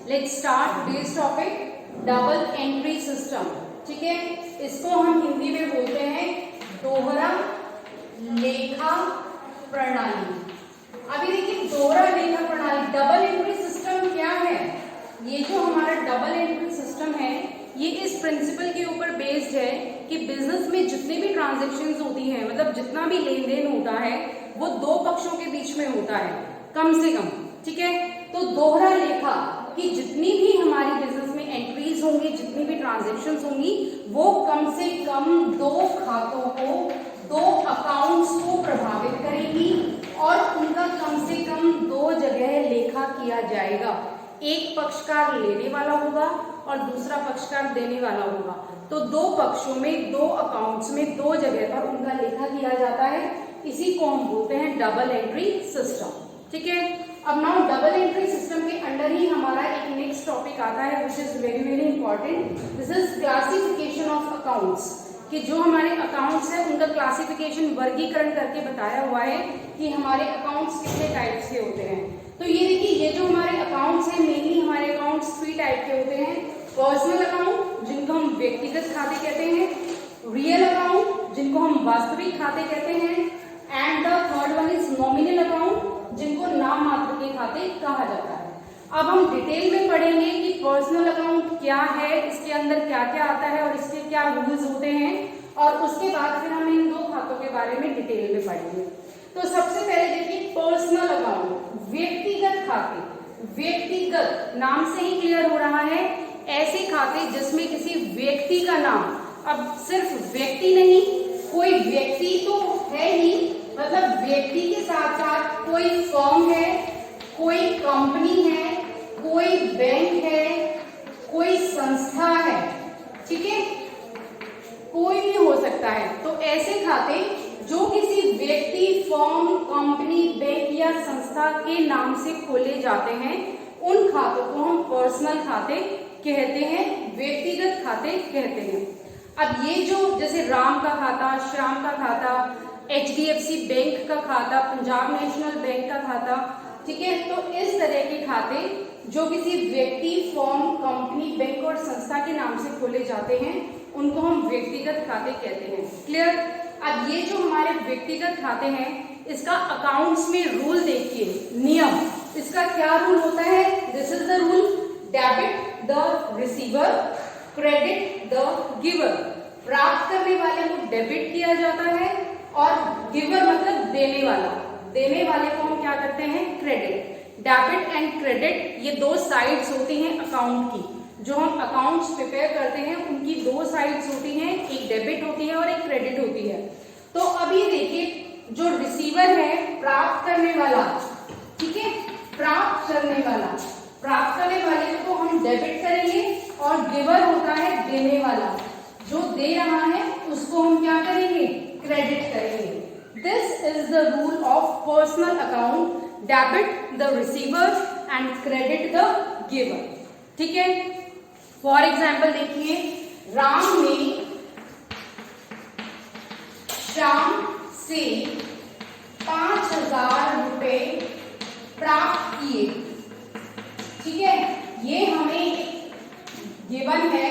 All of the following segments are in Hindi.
Let's start today's topic double entry system. ठीक है, इसको हम हिंदी में बोलते हैं दोहरा लेखा प्रणाली। अभी देखिए दोहरा लेखा प्रणाली, डबल एंट्री सिस्टम क्या है? ये जो हमारा डबल एंट्री सिस्टम है ये इस प्रिंसिपल के ऊपर बेस्ड है कि बिजनेस में जितने भी ट्रांजैक्शंस होती हैं, मतलब जितना भी लेन देन होता है वो दो पक्षों के बीच में होता है कम से कम। ठीक है, तो दोहरा लेखा कि जितनी भी हमारी बिजनेस में एंट्रीज होंगी, जितनी भी ट्रांजैक्शंस होंगी, वो कम से कम दो खातों को, दो अकाउंट्स को प्रभावित करेगी और उनका कम से कम दो जगह लेखा किया जाएगा। एक पक्षकार लेने वाला होगा और दूसरा पक्षकार देने वाला होगा। तो दो पक्षों में, दो अकाउंट्स में, दो जगह पर उनका लेखा किया जाता है। इसी को हम बोलते हैं डबल एंट्री सिस्टम। ठीक है, अब नाउ डबल एंट्री सिस्टम के अंडर ही हमारा एक नेक्स्ट टॉपिक आता है which is very very important. This is classification of accounts, कि जो हमारे अकाउंट्स है उनका क्लासिफिकेशन, वर्गीकरण करके बताया हुआ है कि हमारे अकाउंट्स कितने टाइप्स के होते हैं। तो ये देखिए, ये जो हमारे अकाउंट्स हैं मेनली हमारे अकाउंट्स 3 टाइप के होते हैं। पर्सनल अकाउंट जिनको हम व्यक्तिगत खाते कहते हैं, रियल अकाउंट जिनको हम वास्तविक खाते कहते हैं, and the third one is nominal account जिनको नाम मात्र के खाते कहा जाता है। अब हम डिटेल में पढ़ेंगे कि पर्सनल अकाउंट क्या है, इसके अंदर क्या क्या आता है और इसके क्या रूल्स होते हैं, और उसके बाद फिर हम इन दो खातों के बारे में डिटेल में पढ़ेंगे। तो सबसे पहले देखिए पर्सनल अकाउंट, व्यक्तिगत खाते। व्यक्तिगत नाम से ही क्लियर हो रहा है, ऐसे खाते जिसमें किसी व्यक्ति का नाम, अब सिर्फ व्यक्ति नहीं, कोई व्यक्ति तो है ही, मतलब व्यक्ति के साथ साथ कोई फर्म है, कोई कंपनी है, कोई बैंक है, कोई संस्था है। ठीक है, कोई भी हो सकता है। तो ऐसे खाते जो किसी व्यक्ति, फर्म, कंपनी, बैंक या संस्था के नाम से खोले जाते हैं, उन खातों को हम पर्सनल खाते कहते हैं, व्यक्तिगत खाते कहते हैं। अब ये जो जैसे राम का खाता, श्याम का खाता, HDFC बैंक का खाता, पंजाब नेशनल बैंक का खाता, ठीक है, तो इस तरह के खाते जो किसी व्यक्ति, फर्म, कंपनी, बैंक और संस्था के नाम से खोले जाते हैं उनको हम व्यक्तिगत खाते कहते हैं। क्लियर? अब ये जो हमारे व्यक्तिगत खाते हैं इसका अकाउंट्स में रूल देखिए, नियम, इसका क्या रूल होता है? This is the rule, debit the receiver, credit the giver. प्राप्त करने वाले को डेबिट किया जाता है और गिवर मतलब देने वाला, देने वाले को हम क्या करते हैं? क्रेडिट। डेबिट एंड क्रेडिट ये दो साइड्स होती हैं अकाउंट की। जो हम अकाउंट्स प्रिपेयर करते हैं उनकी दो साइड्स होती हैं, एक डेबिट होती है और एक क्रेडिट होती है। तो अभी देखिए जो रिसीवर है, प्राप्त करने वाला, ठीक है, प्राप्त करने वाला, प्राप्त करने वाले को हम डेबिट करेंगे और गिवर होता है देने वाला, जो दे रहा है उसको हम क्या करेंगे? क्रेडिट करेंगे। This is the rule of personal account, debit the receiver and credit the giver. ठीक है, फॉर एग्जाम्पल देखिए, राम ने श्याम से 5,000 रुपए प्राप्त किए। ठीक है, ये हमें गिवन है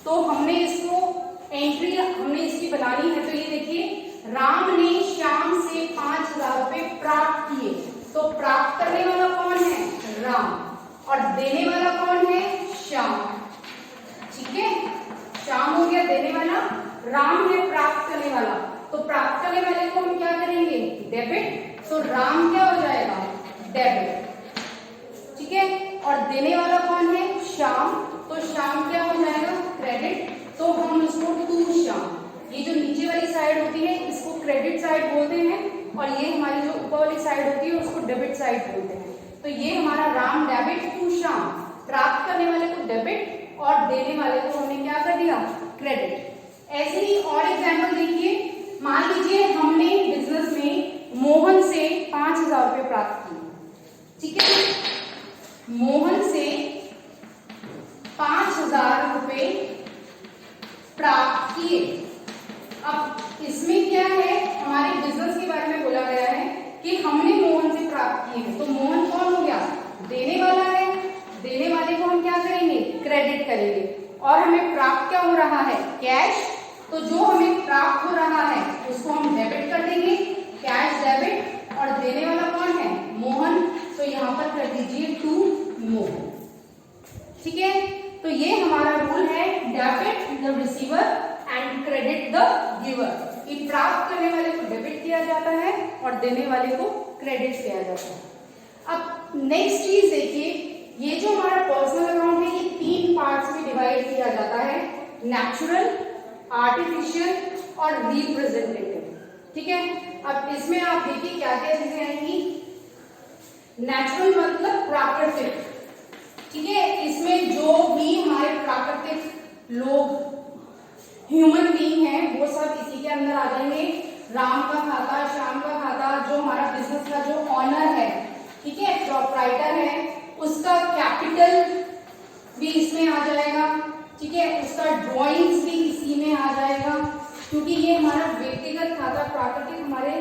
तो हमने इसको एंट्री हमने इसकी बनानी है। तो ये देखिए, राम ने श्याम से 5,000 रुपए प्राप्त किए। तो प्राप्त करने वाला कौन है? राम, और देने वाला कौन है? श्याम। ठीक है, श्याम हो गया देने वाला, राम है प्राप्त करने वाला। तो प्राप्त करने वाले को हम क्या करेंगे? डेबिट। तो राम क्या हो जाएगा? डेबिट। ठीक है, और देने वाला कौन है? श्याम। तो श्याम क्या हो जाएगा? क्रेडिट। तो हम इसको टू श्याम, ये जो नीचे वाली साइड होती है इसको क्रेडिट साइड बोलते हैं और ये हमारी जो ऊपर वाली साइड होती है उसको डेबिट साइड बोलते हैं। तो ये हमारा राम डेबिट टू श्याम, प्राप्त करने वाले को डेबिट और देने वाले को हमने क्या कर दिया? क्रेडिट। ऐसे ही और एग्जाम्पल देखिए, मान लीजिए हमने बिजनेस में मोहन से 5,000 रुपए प्राप्त किए। ठीक है, मोहन से 5,000 रुपए प्राप्त किए। अब इसमें क्या है? हमारे बिजनेस के बारे में बोला गया है कि हमने मोहन से प्राप्त किए। तो मोहन कौन हो गया? देने वाला है, देने क्रेडिट करेंगे। और हमें प्राप्त क्या हो रहा है, कैश, तो जो हमें प्राप्त हो रहा है उसको हम डेबिट कर देंगे, कैश डेबिट, और देने वाला कौन है, मोहन, तो यहाँ पर कर दीजिए टू मोहन। ठीक है, तो ये हमारा रूल है, debit the receiver and credit the giver. ये प्राप्त करने वाले को डेबिट किया जाता है और देने वाले को क्रेडिट किया जाता है। अब नेक्स्ट चीज देखिए, ये जो हमारा पर्सनल अकाउंट है ये 3 पार्ट्स में डिवाइड किया जाता है, नेचुरल, आर्टिफिशियल और रिप्रेजेंटेटिव। ठीक है, अब इसमें आप देखिए क्या क्या चीजें आएंगी। नेचुरल मतलब प्राकृतिक, ठीक है, इसमें जो भी हमारे प्राकृतिक लोग, ह्यूमन बीइंग है, वो सब इसी के अंदर आ जाएंगे। राम का खाता, श्याम का खाता, जो हमारा बिजनेस का जो ऑनर है, ठीक है, प्रोप्राइटर है, उसका कैपिटल भी इसमें आ जाएगा। ठीक है, उसका ड्राइंग्स भी इसी में आ जाएगा, क्योंकि ये हमारा व्यक्तिगत खाता प्राकृतिक, हमारे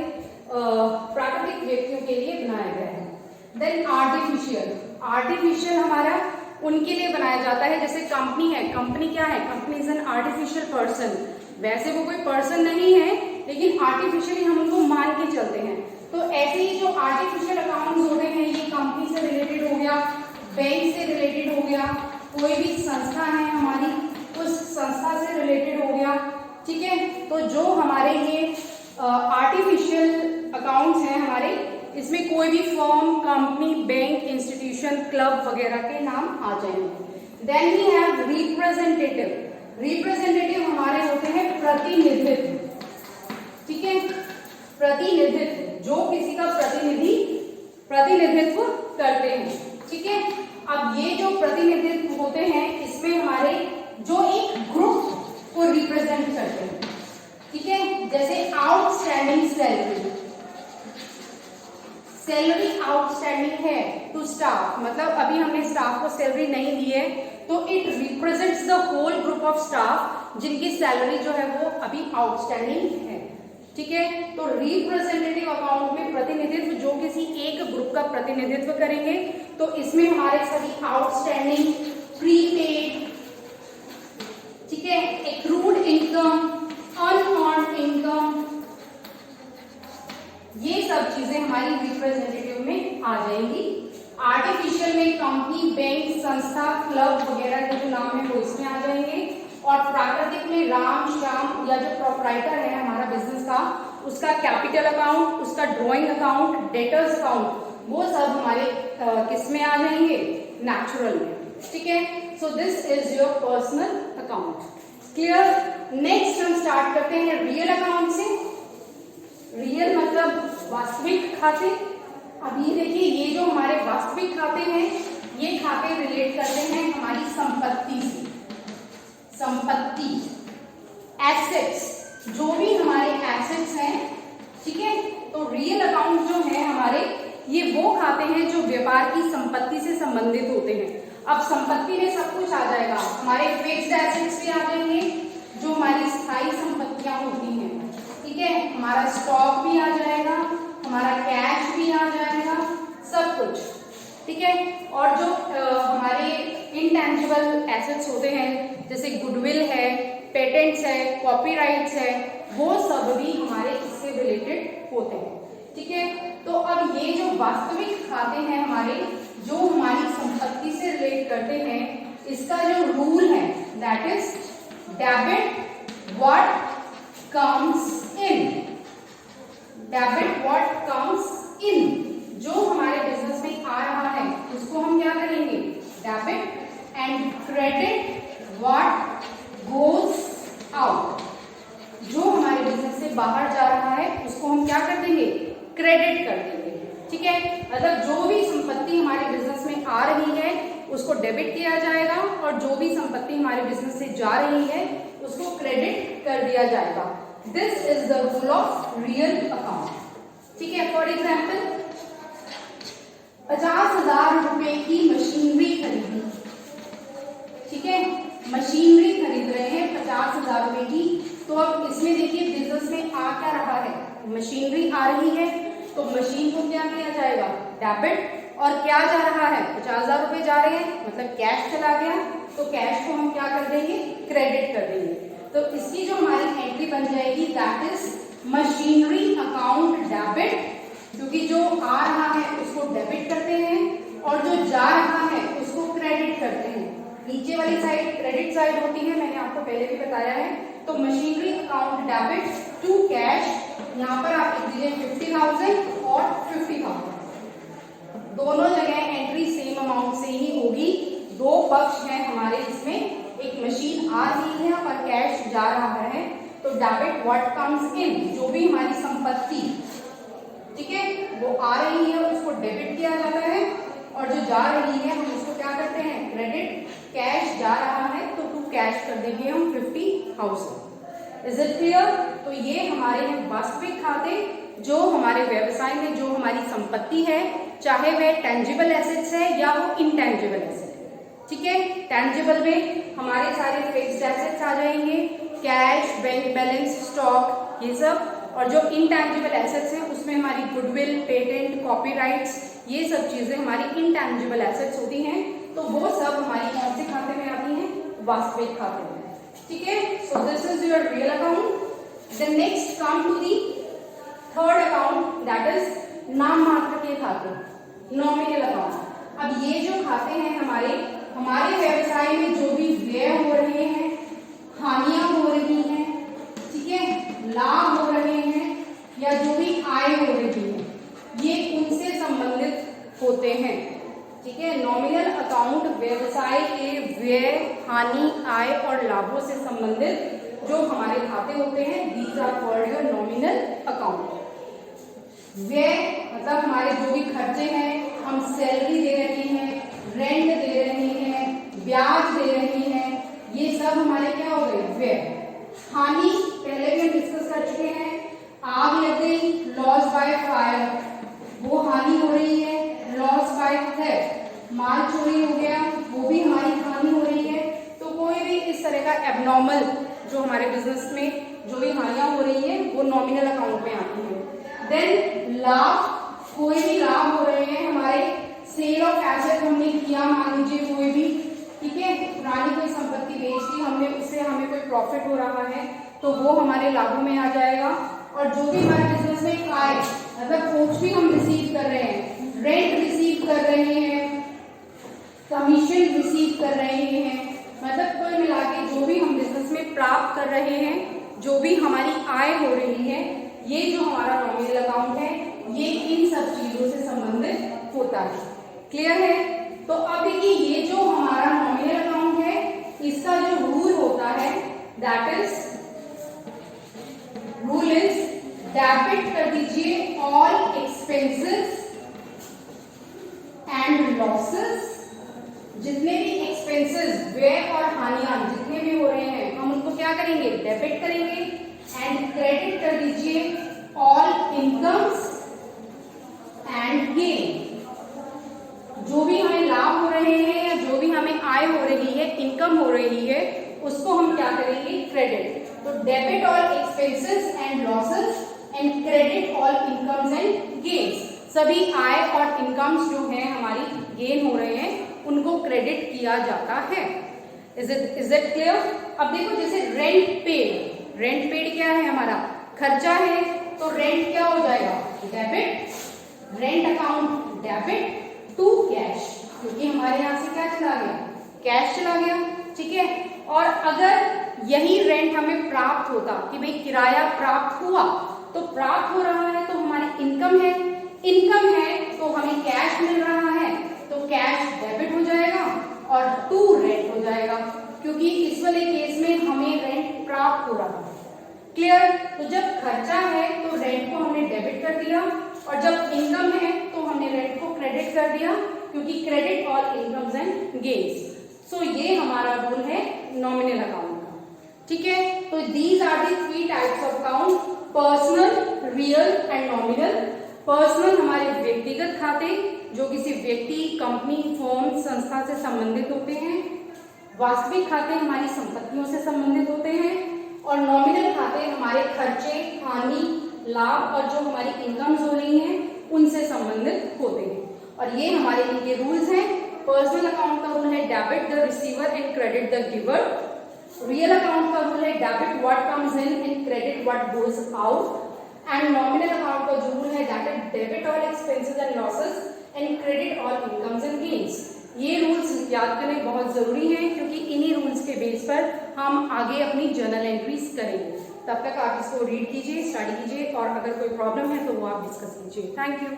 प्राकृतिक व्यक्तियों के लिए बनाया गया है। देन आर्टिफिशियल, आर्टिफिशियल हमारा उनके लिए बनाया जाता है, जैसे कंपनी है, कंपनी क्या है, company is an artificial person, वैसे वो कोई पर्सन नहीं है लेकिन आर्टिफिशियली हम उनको मान के चलते हैं। तो ऐसे ही जो आर्टिफिशियल अकाउंट्स होते हैं, ये कंपनी से रिलेटेड हो गया, बैंक से रिलेटेड हो गया, कोई भी संस्था है हमारी, उस संस्था से रिलेटेड हो गया। ठीक है, तो जो हमारे ये आर्टिफिशियल अकाउंट्स हैं हमारे, इसमें कोई भी firm, company, bank, institution, club वगैरह के नाम आ जाएंगे। Then we have representative, representative हमारे होते हैं प्रतिनिधित्व। ठीक है, प्रतिनिधित्व, जो किसी का प्रतिनिधित्व करते हैं। ठीक है, अब ये जो प्रतिनिधित्व होते हैं, इसमें हमारे जो एक ग्रुप को रिप्रेजेंट करते हैं। ठीक है, जैसे आउटस्टैंडिंग सैलरी, सैलरी आउटस्टैंडिंग है टू स्टाफ, मतलब अभी हमने स्टाफ को सैलरी नहीं दी है, तो it represents the whole group of staff जिनकी सैलरी जो है वो अभी आउटस्टैंडिंग है। ठीक है, तो रिप्रेजेंटेटिव अकाउंट में प्रतिनिधित्व, जो किसी एक ग्रुप का प्रतिनिधित्व करेंगे, तो इसमें हमारे सभी आउटस्टैंडिंग, प्रीपेड, ठीक है, एक्रूड इनकम, अनअर्न्ड इनकम, ये सब चीजें हमारी रिप्रेजेंटेटिव में आ जाएंगी। आर्टिफिशियल में कंपनी, बैंक, संस्था, क्लब वगैरह के जो नाम है वो इसमें आ जाएंगे। और प्राकृतिक में राम, श्याम या जो प्रोप्राइटर है हमारा बिजनेस का, उसका कैपिटल अकाउंट, उसका ड्रॉइंग अकाउंट, डेटर्स अकाउंट, वो सब हमारे किस में आ जाएंगे, नेचुरल में। ठीक है, so this is your personal account. Clear? Next हम स्टार्ट करते हैं रियल अकाउंट से। रियल मतलब वास्तविक खाते। अब ये देखिए, ये जो हमारे वास्तविक खाते हैं, ये खाते रिलेट करते हैं हमारी संपत्ति से। संपत्ति, एसेट्स, जो भी हमारे एसेट्स हैं, ठीक है, तो रियल अकाउंट जो है हमारे, ये वो खाते हैं जो व्यापार की संपत्ति से संबंधित होते हैं। अब संपत्ति में सब कुछ आ जाएगा, हमारे फिक्स्ड एसेट्स भी आ जाएंगे, जो हमारी स्थायी संपत्तियां होती हैं। ठीक है, हमारा स्टॉक भी आ जाएगा, हमारा कैश भी आ जाएगा, सब कुछ। ठीक है, और जो हमारे इनटैंजिबल एसेट्स होते हैं, जैसे गुडविल है, पेटेंट्स है, कॉपीराइट्स है, वो सब भी हमारे इससे रिलेटेड होते हैं। ठीक है, तो अब ये जो वास्तविक खाते हैं हमारे, जो हमारी संपत्ति से रिलेट करते हैं, इसका जो रूल है that is debit what comes in. Debit what comes in, जो हमारे बिजनेस में आ रहा है उसको हम क्या करेंगे, debit, and credit what goes out, जो हमारे बिजनेस से बाहर जा रहा है उसको हम क्या कर देंगे, क्रेडिट कर देंगे। ठीक है, मतलब जो भी संपत्ति हमारे बिजनेस में आ रही है उसको डेबिट किया जाएगा, और जो भी संपत्ति हमारे बिजनेस से जा रही है उसको क्रेडिट कर दिया जाएगा। This is the rule of real account. ठीक है, फॉर एग्जाम्पल 50,000 रुपए की मशीनरी खरीदी। ठीक है, मशीनरी खरीद रहे हैं 50,000 रुपए की। तो अब इसमें देखिए बिजनेस में आ क्या रहा है, मशीनरी आ रही है, तो मशीन को क्या किया जाएगा, डेबिट, और क्या जा रहा है, 50,000 रुपए जा रहे हैं, मतलब कैश चला गया, तो कैश को हम क्या कर देंगे, क्रेडिट कर देंगे। तो इसकी जो हमारी एंट्री बन जाएगी that is machinery account debit, क्योंकि जो आ रहा है उसको डेबिट करते हैं और जो जा रहा है उसको क्रेडिट करते हैं। नीचे वाली साइड क्रेडिट साइड होती है, मैंने आपको पहले भी बताया है। तो machinery account debit to cash, यहाँ पर आप लिख दीजिए 50,000 और 50,000, दोनों जगह एंट्री सेम अमाउंट से ही होगी। दो पक्ष हैं हमारे इसमें, एक मशीन आ रही है और कैश जा रहा है, तो डेबिट व्हाट कम्स इन, जो भी हमारी संपत्ति, ठीक है, वो आ रही है उसको डेबिट किया जाता है, और जो जा रही है हम उसको क्या करते हैं, क्रेडिट। कैश जा रहा है तो टू कैश कर देंगे हम 50,000। Is it clear? तो ये हमारे हैं वास्तविक खाते, जो हमारे व्यवसाय में जो हमारी संपत्ति है, चाहे वह टेंजिबल एसेट्स है या वो इनटेंजिबल एसेट है, ठीक है। टेंजिबल में हमारे सारे फिक्स्ड एसेट्स आ जाएंगे, कैश, बैंक बैलेंस, स्टॉक, ये सब। और जो इनटेंजिबल एसेट्स हैं उसमें हमारी गुडविल, पेटेंट, कॉपीराइट्स, ये सब चीजें हमारी इनटेंजिबल एसेट्स होती हैं। तो वो सब हमारी कौन से खाते में आती हैं, वास्तविक खाते में, ठीक है। So this is your real account. The next come to the third account that is नाम मात्र के खाते, नॉमिनल अकाउंट। अब ये जो खाते हैं हमारे व्यवसाय में जो भी व्यय हो रहे हैं, हानियां हो रही हैं, ठीक है, लाभ हो रहे हैं, या जो भी आय हो रही है, ये उनसे संबंधित होते हैं, ठीक है। नॉमिनल अकाउंट व्यवसाय के व्यय, हानि, आय और लाभों से संबंधित जो हमारे खाते होते हैं, these are called your nominal account. व्यय मतलब हमारे जो भी खर्चे हैं, हम सैलरी दे रहे हैं, रेंट दे रहे हैं, ब्याज दे रहे हैं, ये सब हमारे क्या हो गए, व्यय। हानि पहले भी हम डिस्कस कर चुके हैं, आग लग गई, लॉस बाय फायर, वो हानि हो रही है। लॉस बाय थेफ्ट, माल चोरी हो गया, वो भी हमारी हानि हो रही है। तो कोई भी इस तरह का एबनॉर्मल जो हमारे बिजनेस में जो भी हानियां हो रही है, वो नॉमिनल अकाउंट में आती है। देन लाभ, कोई भी लाभ हो रहे हैं हमारे, सेल ऑफ एसेट हमने किया, मान लीजिए कोई भी, ठीक है, पुरानी कोई संपत्ति बेच दी हमने, उससे हमें कोई प्रॉफिट हो रहा है, तो वो हमारे लाभों में आ जाएगा। और जो भी हमारे बिजनेस में आय, मतलब कुछ भी हम रिसीव कर रहे हैं, रेंट रिसीव कर रहे हैं, कमीशन रिसीव कर रहे हैं, मतलब कुल मिला के जो भी हम बिजनेस में प्राप्त कर रहे हैं, जो भी हमारी आय हो रही है, ये जो हमारा नॉमिनल अकाउंट है, ये इन सब चीजों से संबंधित होता है। क्लियर है? तो अब देखिए, ये जो हमारा नॉमिनल अकाउंट है, इसका जो रूल होता है that is, rule is debit कर दीजिए ऑल एक्सपेंसेस एंड लॉसेस। जितने भी एक्सपेंसेस, व्यय और हानियां जितने भी हो रहे हैं, हम उनको क्या करेंगे, डेबिट करेंगे। एंड क्रेडिट कर दीजिए ऑल इनकम्स एंड गेन। जो भी हमें लाभ हो रहे हैं या जो भी हमें आय हो रही है, इनकम हो रही है, उसको हम क्या करेंगे, क्रेडिट। तो debit all expenses and losses and credit all incomes and gains. सभी आय और इनकम्स जो है हमारी गेन हो रहे हैं, उनको क्रेडिट किया जाता है। Is it clear? अब देखो, जैसे रेंट पेड, रेंट पेड क्या है, हमारा खर्चा है, तो रेंट क्या हो जाएगा, debit. Rent account debit to cash, क्योंकि हमारे यहां से क्या चला गया, कैश चला गया, ठीक है। और अगर यही रेंट हमें प्राप्त होता कि भाई किराया प्राप्त हुआ, तो प्राप्त हो रहा है तो हमारी इनकम है, इनकम है तो हमें कैश मिल रहा है, तो कैश डेबिट हो जाएगा और टू रेंट हो जाएगा, क्योंकि इस वाले केस में हमें रेंट प्राप्त हो रहा है। क्लियर? तो जब खर्चा है तो रेंट को हमने डेबिट कर दिया, और जब इनकम है तो हमने रेंट को क्रेडिट कर दिया, क्योंकि credit all incomes and gains. So ये हमारा रूल है नॉमिनल अकाउंट का, ठीक है। तो these are the three types of account, personal, real and nominal. Personal हमारे व्यक्तिगत खाते जो किसी व्यक्ति, कंपनी, फर्म, संस्था से संबंधित होते हैं। वास्तविक खाते हमारी संपत्तियों से संबंधित होते हैं, और नॉमिनल खाते हमारे खर्चे, हानि, लाभ और जो हमारी इनकम्स हो रही हैं, उनसे संबंधित होते हैं। और ये हमारे इनके रूल्स हैं। पर्सनल अकाउंट का रूल है debit the receiver and credit the giver. Real account का रूल है debit what comes in and credit what goes out. And nominal account का जो रूल है that is debit all expenses and losses and credit all incomes and gains. ये रूल्स याद करने बहुत जरूरी हैं क्योंकि इन्हीं रूल्स के बेस पर हम आगे अपनी जर्नल एंट्रीज करेंगे। तब तक आप इसको रीड कीजिए, स्टडी कीजिए और अगर कोई प्रॉब्लम है तो वो आप डिस्कस कीजिए। Thank you.